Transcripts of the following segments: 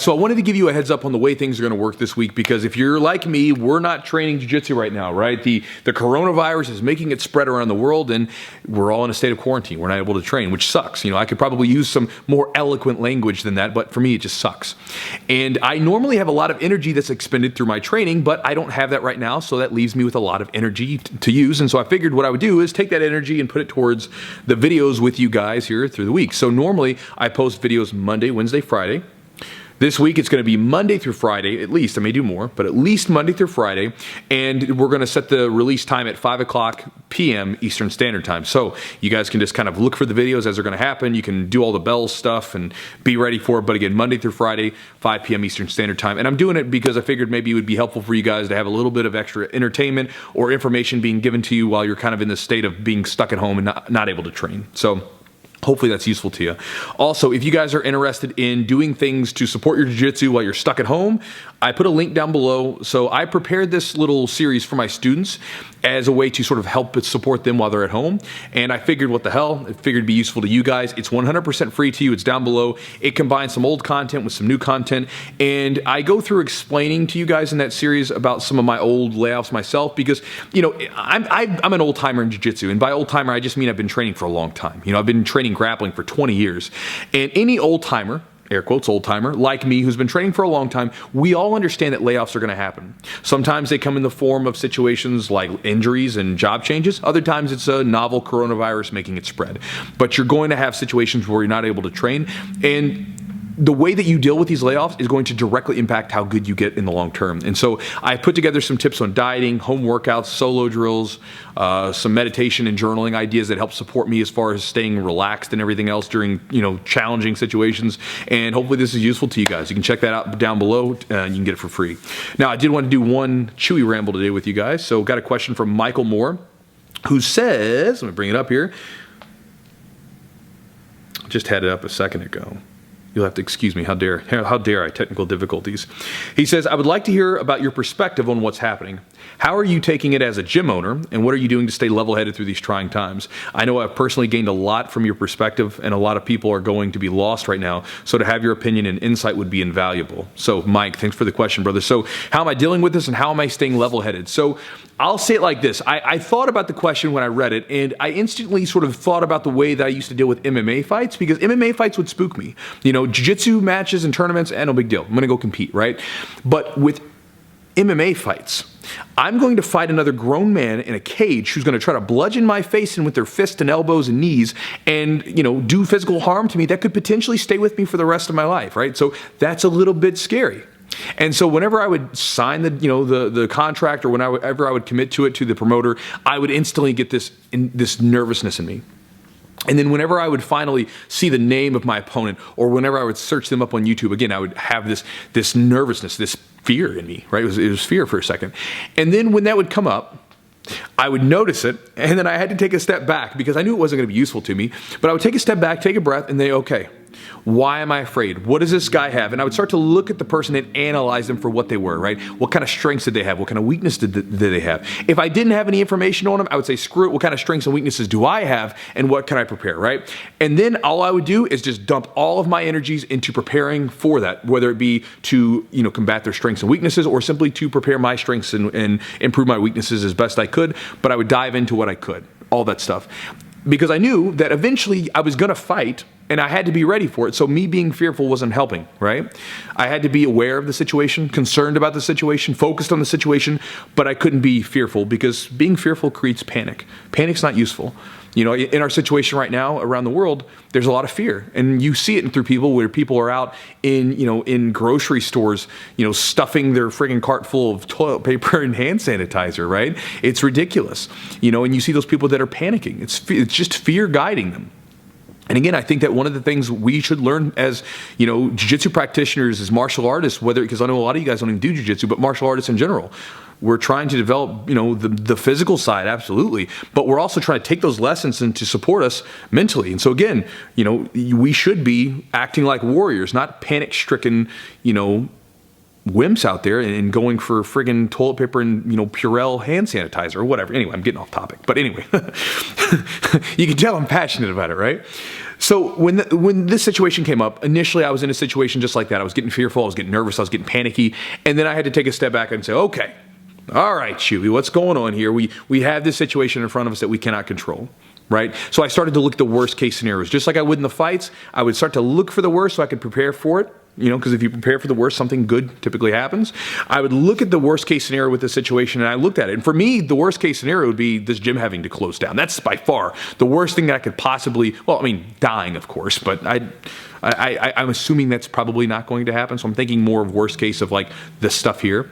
So I wanted to give you a heads up on the way things are going to work this week, because if you're like me, we're not training jiu-jitsu right now, right? The coronavirus is making it spread around the world, and we're all in a state of quarantine. We're not able to train, which sucks. I could probably use some more eloquent language than that, but for me, it just sucks. And I normally have a lot of energy that's expended through my training, but I don't have that right now, so that leaves me with a lot of energy to use. And so I figured what I would do is take that energy and put it towards the videos with you guys here through the week. So normally I post videos Monday, Wednesday, Friday. This week, it's going to be Monday through Friday, at least. I may do more, but at least Monday through Friday. And we're going to set the release time at 5 o'clock p.m. Eastern Standard Time. So you guys can just kind of look for the videos as they're going to happen. You can do all the bells stuff and be ready for it. But again, Monday through Friday, 5 p.m. Eastern Standard Time. And I'm doing it because I figured maybe it would be helpful for you guys to have a little bit of extra entertainment or information being given to you while you're kind of in the state of being stuck at home and not able to train. So hopefully that's useful to you. Also, if you guys are interested in doing things to support your jiu-jitsu while you're stuck at home, I put a link down below. So I prepared this little series for my students as a way to sort of help support them while they're at home. And I figured, what the hell, I figured it'd be useful to you guys. It's 100% free to you. It's down below. It combines some old content with some new content. And I go through explaining to you guys in that series about some of my old layoffs myself, because, I'm an old timer in jiu-jitsu. And by old timer, I just mean I've been training for a long time. I've been training grappling for 20 years. And any old timer, air quotes, old timer, like me, who's been training for a long time, we all understand that layoffs are going to happen. Sometimes they come in the form of situations like injuries and job changes. Other times it's a novel coronavirus making it spread. But you're going to have situations where you're not able to train. And the way that you deal with these layoffs is going to directly impact how good you get in the long term. And so I put together some tips on dieting, home workouts, solo drills, some meditation and journaling ideas that help support me as far as staying relaxed and everything else during, challenging situations. And hopefully this is useful to you guys. You can check that out down below and you can get it for free. Now, I did want to do one Chewy ramble today with you guys. So got a question from Michael Moore, who says, let me bring it up here. Just had it up a second ago. You'll have to excuse me. How dare I? Technical difficulties. He says, I would like to hear about your perspective on what's happening. How are you taking it as a gym owner, and what are you doing to stay level-headed through these trying times? I know I've personally gained a lot from your perspective, and a lot of people are going to be lost right now, so to have your opinion and insight would be invaluable. So, Mike, thanks for the question, brother. So, how am I dealing with this, and how am I staying level-headed? So, I'll say it like this. I thought about the question when I read it, and I instantly sort of thought about the way that I used to deal with MMA fights, because MMA fights would spook me. Jiu-jitsu matches and tournaments, no big deal. I'm going to go compete, right? But with MMA fights, I'm going to fight another grown man in a cage who's going to try to bludgeon my face in with their fists and elbows and knees and, do physical harm to me that could potentially stay with me for the rest of my life, right? So that's a little bit scary. And so whenever I would sign the contract, or whenever I would commit to it to the promoter, I would instantly get this nervousness in me. And then whenever I would finally see the name of my opponent, or whenever I would search them up on YouTube, again, I would have this nervousness, this fear in me, right? It was fear for a second. And then when that would come up, I would notice it, and then I had to take a step back because I knew it wasn't going to be useful to me. But I would take a step back, take a breath, and say, okay, why am I afraid? What does this guy have? And I would start to look at the person and analyze them for what they were, right? What kind of strengths did they have? What kind of weakness did they have? If I didn't have any information on them, I would say, screw it. What kind of strengths and weaknesses do I have? And what can I prepare, right? And then all I would do is just dump all of my energies into preparing for that, whether it be to, combat their strengths and weaknesses, or simply to prepare my strengths and improve my weaknesses as best I could. But I would dive into what I could, all that stuff. Because I knew that eventually I was going to fight, and I had to be ready for it. So me being fearful wasn't helping, right? I had to be aware of the situation, concerned about the situation, focused on the situation, but I couldn't be fearful, because being fearful creates panic. Panic's not useful. In our situation right now around the world, there's a lot of fear, and you see it through people where people are out in grocery stores, stuffing their friggin' cart full of toilet paper and hand sanitizer, right? It's ridiculous, and you see those people that are panicking. It's just fear guiding them. And again, I think that one of the things we should learn as, jiu-jitsu practitioners, as martial artists, because I know a lot of you guys don't even do jiu-jitsu, but martial artists in general, we're trying to develop, the physical side, absolutely. But we're also trying to take those lessons and to support us mentally. And so again, we should be acting like warriors, not panic-stricken, wimps out there and going for friggin' toilet paper and, Purell hand sanitizer or whatever. Anyway, I'm getting off topic. But anyway, you can tell I'm passionate about it, right? So when this situation came up, initially I was in a situation just like that. I was getting fearful, I was getting nervous, I was getting panicky, and then I had to take a step back and say, okay, all right, Chewy, what's going on here? We have this situation in front of us that we cannot control, right? So I started to look at the worst case scenarios. Just like I would in the fights, I would start to look for the worst so I could prepare for it. Because if you prepare for the worst, something good typically happens. I would look at the worst case scenario with the situation, and I looked at it. And for me, the worst case scenario would be this gym having to close down. That's by far the worst thing that I could possibly, dying, of course, but I'm assuming that's probably not going to happen. So I'm thinking more of worst case of like this stuff here.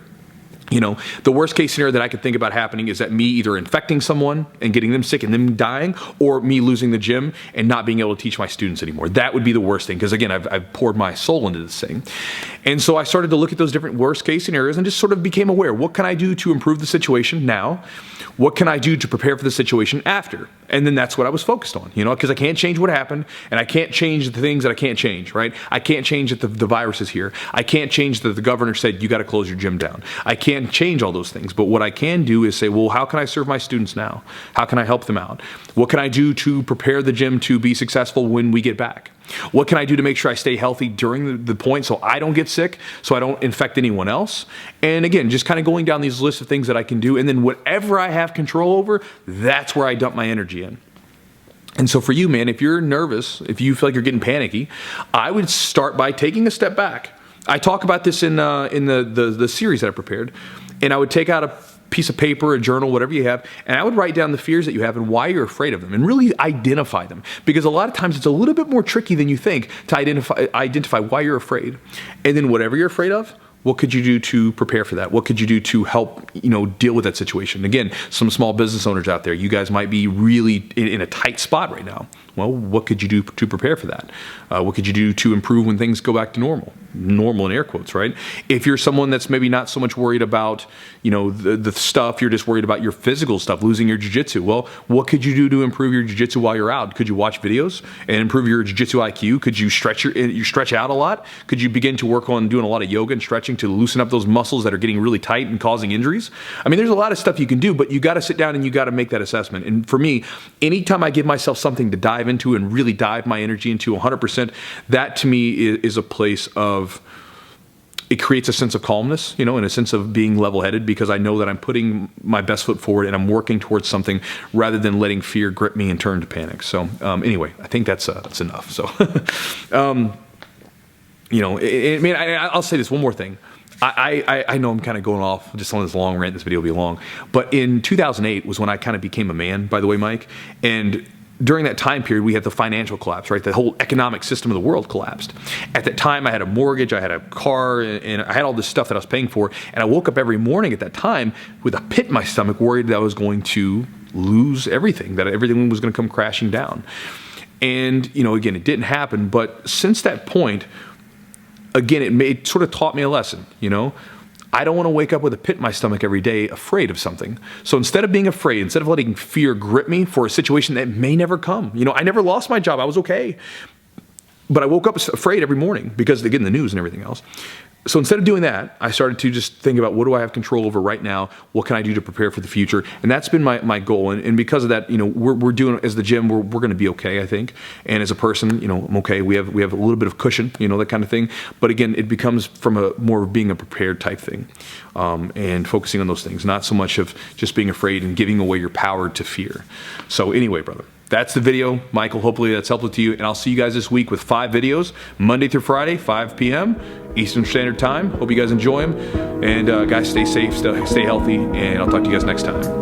The worst case scenario that I could think about happening is that me either infecting someone and getting them sick and them dying, or me losing the gym and not being able to teach my students anymore. That would be the worst thing, because again, I've poured my soul into this thing. And so I started to look at those different worst case scenarios and just sort of became aware. What can I do to improve the situation now? What can I do to prepare for the situation after? And then that's what I was focused on, because I can't change what happened, and I can't change the things that I can't change, right? I can't change that the virus is here. I can't change that the governor said you got to close your gym down. I can't change all those things, but what I can do is say, well, how can I serve my students now? How can I help them out? What can I do to prepare the gym to be successful when we get back? What can I do to make sure I stay healthy during the point so I don't get sick, so I don't infect anyone else? And again, just kind of going down these lists of things that I can do, and then whatever I have control over, that's where I dump my energy in. And so for you, man, if you're nervous, if you feel like you're getting panicky, I would start by taking a step back. I talk about this in the series that I prepared, and I would take out a piece of paper, a journal, whatever you have, and I would write down the fears that you have and why you're afraid of them, and really identify them, because a lot of times it's a little bit more tricky than you think to identify why you're afraid. And then whatever you're afraid of, what could you do to prepare for that? What could you do to help, deal with that situation? Again, some small business owners out there, you guys might be really in a tight spot right now. Well, what could you do to prepare for that? What could you do to improve when things go back to normal? Normal in air quotes, right? If you're someone that's maybe not so much worried about, the stuff, you're just worried about your physical stuff, losing your jiu-jitsu. Well, what could you do to improve your jiu-jitsu while you're out? Could you watch videos and improve your jiu-jitsu IQ? Could you stretch out a lot? Could you begin to work on doing a lot of yoga and stretching to loosen up those muscles that are getting really tight and causing injuries? There's a lot of stuff you can do, but you got to sit down and you got to make that assessment. And for me, anytime I give myself something to dive into and really dive my energy into 100%, that to me is a place of, it creates a sense of calmness, and a sense of being level-headed, because I know that I'm putting my best foot forward and I'm working towards something rather than letting fear grip me and turn to panic. So anyway, I think that's enough. So, I'll say this one more thing. I know I'm kind of going off just on this long rant. This video will be long. But in 2008 was when I kind of became a man, by the way, Mike. And during that time period, we had the financial collapse, right? The whole economic system of the world collapsed. At that time, I had a mortgage, I had a car, and I had all this stuff that I was paying for. And I woke up every morning at that time with a pit in my stomach, worried that I was going to lose everything, that everything was going to come crashing down. And, again, it didn't happen. But since that point, again, it sort of taught me a lesson, I don't want to wake up with a pit in my stomach every day afraid of something. So instead of being afraid, instead of letting fear grip me for a situation that may never come, I never lost my job. I was okay. But I woke up afraid every morning because, again, the news and everything else. So instead of doing that, I started to just think about, what do I have control over right now? What can I do to prepare for the future? And that's been my goal. And because of that, we're doing, as the gym, we're going to be okay, I think. And as a person, I'm okay. We have a little bit of cushion, that kind of thing. But again, it becomes from a more of being a prepared type thing, and focusing on those things, not so much of just being afraid and giving away your power to fear. So anyway, brother, that's the video. Michael, hopefully that's helpful to you. And I'll see you guys this week with 5 videos, Monday through Friday, 5 p.m. Eastern Standard Time. Hope you guys enjoy them. And guys, stay safe, stay healthy, and I'll talk to you guys next time.